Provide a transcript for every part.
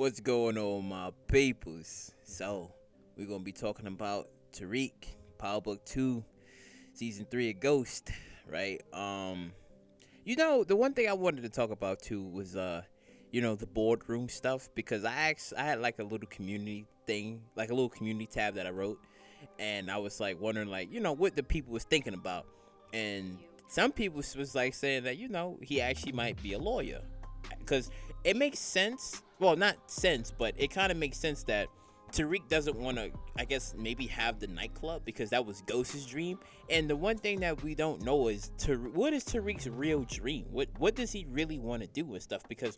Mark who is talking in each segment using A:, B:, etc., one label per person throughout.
A: What's going on, my peoples? So, we're gonna be talking about Tariq, Power Book 2, Season 3 of Ghost, right? The one thing I wanted to talk about too was the boardroom stuff because I had like a little community thing, like a little community tab that I wrote, and I was like wondering like, what the people was thinking about. And some people was like saying that, he actually might be a lawyer because it makes sense. Well, not sense, but it kind of makes sense that Tariq doesn't want to, I guess, maybe have the nightclub because that was Ghost's dream. And the one thing that we don't know is what is Tariq's real dream? What does he really want to do and stuff? Because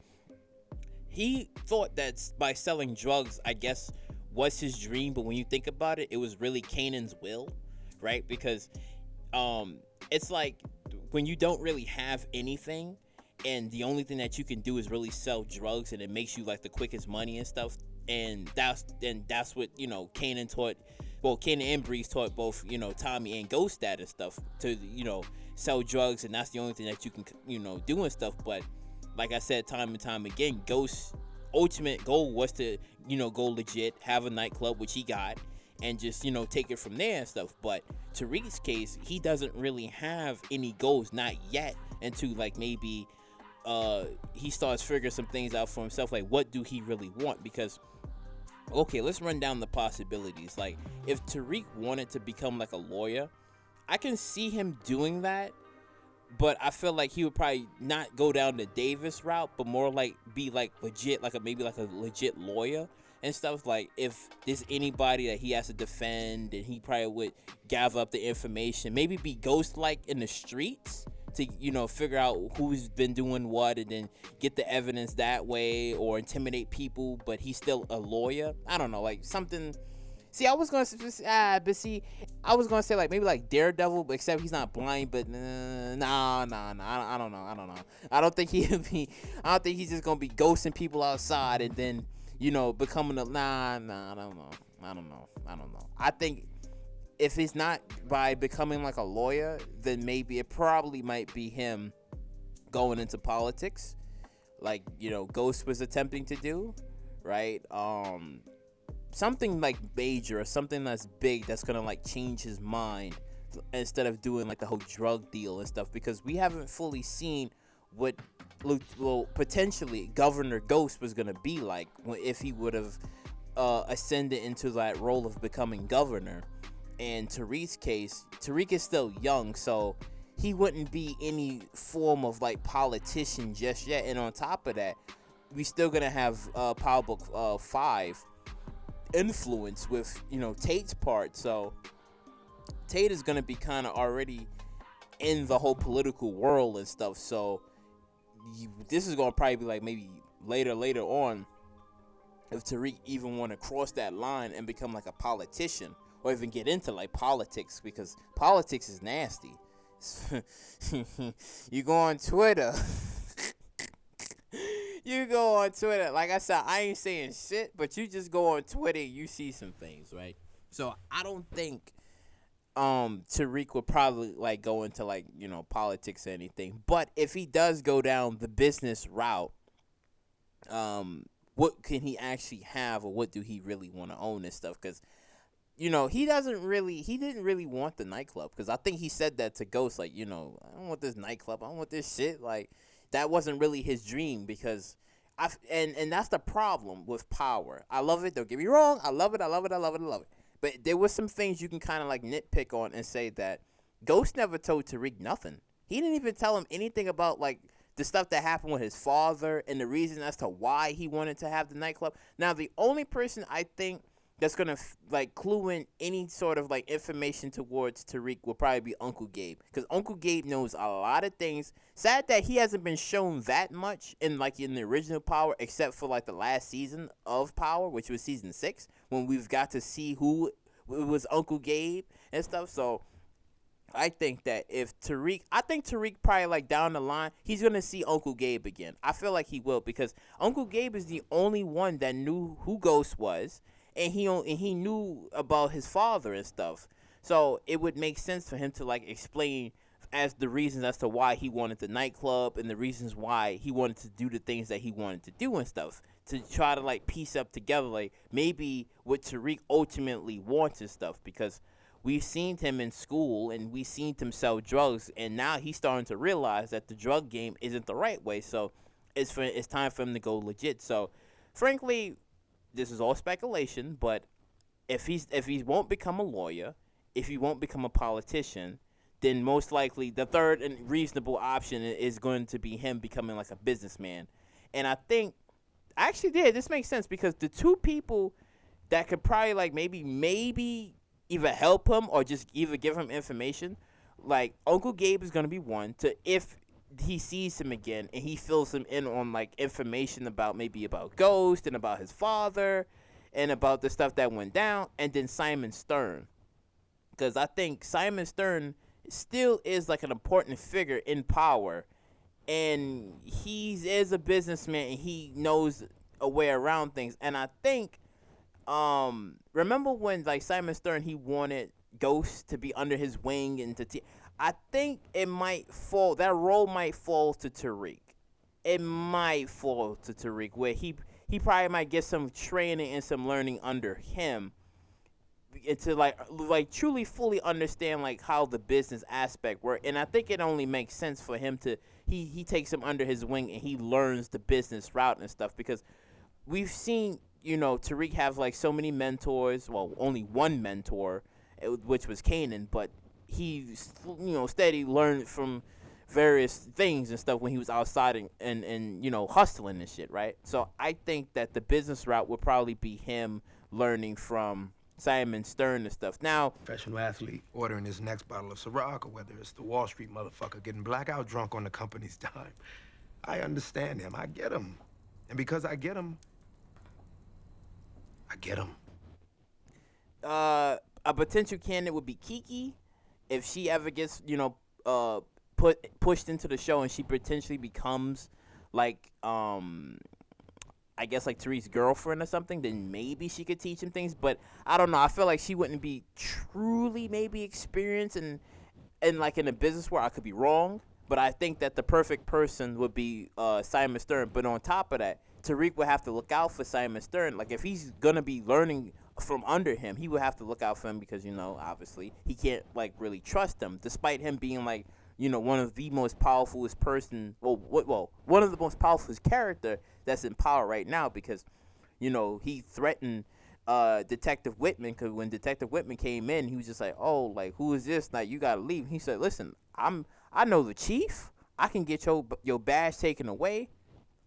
A: he thought that by selling drugs, I guess, was his dream. But when you think about it, it was really Kanan's will, right? Because it's like when you don't really have anything and the only thing that you can do is really sell drugs and it makes you like the quickest money and stuff. And that's what Kanan taught. Well, Kanan and Breeze taught both Tommy and Ghost that and stuff to sell drugs, and that's the only thing that you can do and stuff. But like I said time and time again, Ghost's ultimate goal was to go legit, have a nightclub, which he got, and just take it from there and stuff. But Tariq's case, he doesn't really have any goals, not yet, until like maybe he starts figuring some things out for himself, like what do he really want. Because okay, let's run down the possibilities. Like if Tariq wanted to become like a lawyer, I can see him doing that, but I feel like he would probably not go down the Davis route, but more like be like legit, like maybe like a legit lawyer and stuff. Like if there's anybody that he has to defend, and he probably would gather up the information, maybe be Ghost like in the streets to figure out who's been doing what, and then get the evidence that way, or intimidate people, but he's still a lawyer. I don't know, like something. See, I was gonna I was gonna say like maybe like Daredevil, but except he's not blind. But nah. I don't know. I don't think he'll be. I don't think he's just gonna be ghosting people outside and then becoming a nah. I don't know. I think if it's not by becoming like a lawyer, then maybe it probably might be him going into politics, like Ghost was attempting to do, right? Something like major or something that's big that's gonna like change his mind instead of doing like the whole drug deal and stuff, because we haven't fully seen what potentially Governor Ghost was gonna be like if he would have ascended into that role of becoming governor. In Tariq's case, Tariq is still young, so he wouldn't be any form of like politician just yet. And on top of that, we still gonna have Power Book 5 influence with Tate's part. So Tate is gonna be kind of already in the whole political world and stuff. So this is gonna probably be like maybe later on if Tariq even want to cross that line and become like a politician, or even get into like politics, because politics is nasty. You go on Twitter. You go on Twitter. Like I said, I ain't saying shit, but you just go on Twitter and you see some things, right? So I don't think Tariq would probably like go into like politics or anything. But if he does go down the business route, what can he actually have, or what do he really want to own and stuff? Because he didn't really want the nightclub, because I think he said that to Ghost, like, I don't want this nightclub, I don't want this shit. Like, that wasn't really his dream, because and that's the problem with Power. I love it, don't get me wrong, I love it. But there was some things you can kind of like nitpick on and say that Ghost never told Tariq nothing. He didn't even tell him anything about like the stuff that happened with his father and the reason as to why he wanted to have the nightclub. Now, the only person I think that's gonna like clue in any sort of like information towards Tariq will probably be Uncle Gabe, because Uncle Gabe knows a lot of things. Sad that he hasn't been shown that much in the original Power, except for like the last season of Power, which was season 6, when we've got to see who it was Uncle Gabe and stuff. So I think that I think Tariq probably like down the line, he's going to see Uncle Gabe again. I feel like he will, because Uncle Gabe is the only one that knew who Ghost was, and he knew about his father and stuff. So it would make sense for him to like explain as the reasons as to why he wanted the nightclub and the reasons why he wanted to do the things that he wanted to do and stuff, to try to like piece up together like maybe what Tariq ultimately wants and stuff, because we've seen him in school and we've seen him sell drugs, and now he's starting to realize that the drug game isn't the right way. So it's time for him to go legit. So frankly, this is all speculation, but if he won't become a lawyer, if he won't become a politician, then most likely the third and reasonable option is going to be him becoming like a businessman. And I think actually, yeah, this makes sense, because the two people that could probably like maybe either help him or just either give him information, like Uncle Gabe is gonna be one to, if he sees him again and he fills him in on like information about maybe about Ghost and about his father and about the stuff that went down. And then Simon Stern, because I think Simon Stern still is like an important figure in power, and he is a businessman and he knows a way around things. And I think remember when like Simon Stern, he wanted Ghost to be under his wing and I think it might fall, that role might fall to Tariq. It might fall to Tariq, where he probably might get some training and some learning under him, to like truly fully understand like how the business aspect work. And I think it only makes sense for him to he takes him under his wing and he learns the business route and stuff, because we've seen, you know, Tariq have like so many mentors. Well, only one mentor, which was Kanan, but he, you know, steady learned from various things and stuff when he was outside and you know, hustling and shit, right? So I think that the business route would probably be him learning from Simon Stern and stuff. Now,
B: professional athlete ordering his next bottle of Ciroc, or whether it's the Wall Street motherfucker getting blackout drunk on the company's dime. I understand him. I get him. And because I get him, I get him.
A: A potential candidate would be Kiki, if she ever gets, you know, pushed into the show and she potentially becomes like I guess like Tariq's girlfriend or something, then maybe she could teach him things. But I don't know. I feel like she wouldn't be truly maybe experienced in like in a business world. I could be wrong, but I think that the perfect person would be Simon Stern. But on top of that, Tariq would have to look out for Simon Stern. Like if he's gonna be learning from under him, he would have to look out for him, because, you know, obviously he can't like really trust him, despite him being like, you know, one of the most powerfulest person, one of the most powerful character that's in power right now, because, you know, he threatened Detective Whitman, because when Detective Whitman came in, he was just like, oh, like, who is this? Like, you gotta leave. He said, listen, I know the chief. I can get your badge taken away.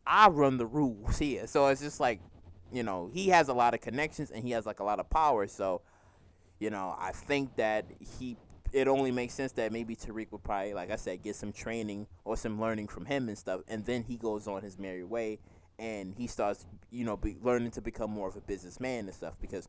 A: I run the rules here. So it's just like, you know, he has a lot of connections and he has like a lot of power. So, you know, I think that it only makes sense that maybe Tariq would probably, like I said, get some training or some learning from him and stuff, and then he goes on his merry way and he starts, you know, learning to become more of a businessman and stuff, because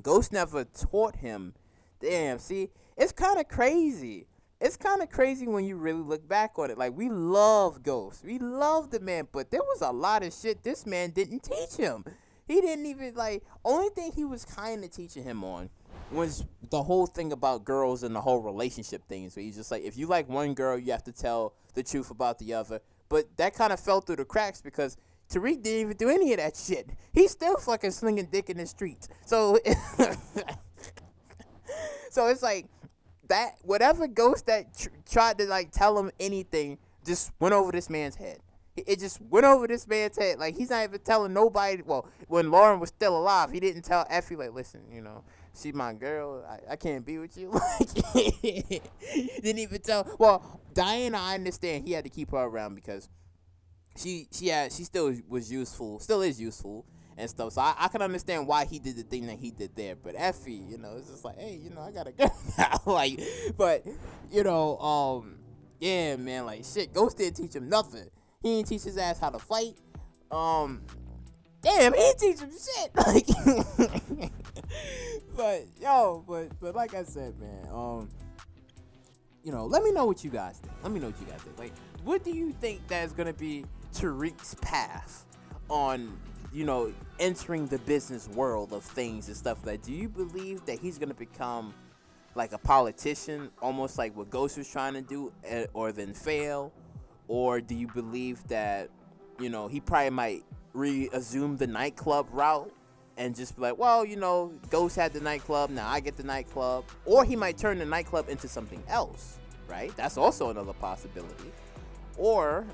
A: Ghost never taught him. Damn, see, it's kind of crazy. It's kind of crazy when you really look back on it. Like, we love Ghost. We love the man, but there was a lot of shit this man didn't teach him. He didn't even, like, only thing he was kind of teaching him on was the whole thing about girls and the whole relationship thing. So he's just like, if you like one girl, you have to tell the truth about the other. But that kind of fell through the cracks, because Tariq didn't even do any of that shit. He's still fucking slinging dick in the streets. So, so it's like, that whatever ghost that tried to like tell him anything just went over this man's head. It just went over this man's head. Like, he's not even telling nobody. Well, when Lauren was still alive, he didn't tell Effie, like, listen, you know, she my girl. I can't be with you. Like, didn't even tell. Well, Diana, I understand he had to keep her around because she still was useful, still is useful and stuff. So I can understand why he did the thing that he did there. But Effie, you know, it's just like, hey, you know, I gotta go now. Like, but, you know, yeah, man, like, shit, Ghost didn't teach him nothing. He didn't teach his ass how to fight. Damn, he didn't teach him shit. Like, but like I said, man, you know, let me know what you guys think. Like, what do you think that's gonna be Tariq's path on, you know, entering the business world of things and stuff? Like, do you believe that he's gonna become like a politician, almost like what Ghost was trying to do, or then fail? Or do you believe that, he probably might reassume the nightclub route and just be like, well, Ghost had the nightclub, now I get the nightclub? Or he might turn the nightclub into something else, right? That's also another possibility. Or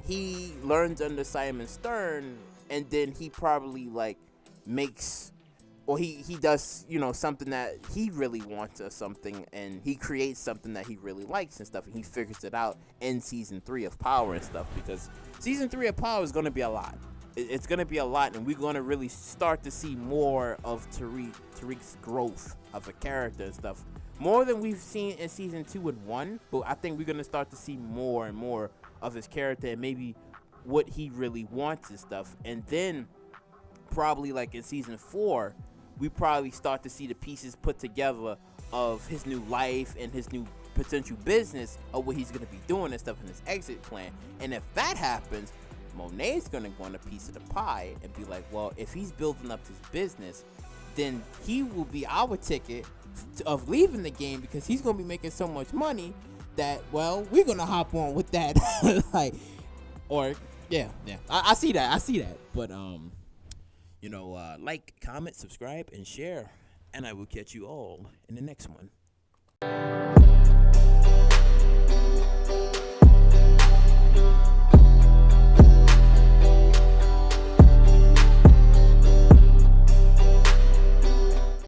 A: he learns under Simon Stern, and then he probably like makes, or he does, something that he really wants or something, and he creates something that he really likes and stuff, and he figures it out in season 3 of Power and stuff, because season 3 of Power is going to be a lot. It's going to be a lot, and we're going to really start to see more of Tariq's growth of a character and stuff, more than we've seen in season 2 and 1. But I think we're going to start to see more and more of his character, and maybe what he really wants and stuff. And then probably like in season 4, we probably start to see the pieces put together of his new life and his new potential business, of what he's going to be doing and stuff in his exit plan. And if that happens, Monet's going to want a piece of the pie and be like, well, if he's building up his business, then he will be our ticket of leaving the game, because he's going to be making so much money that, well, we're going to hop on with that. Like, or yeah, I see that. But like, comment, subscribe, and share, and I will catch you all in the next one.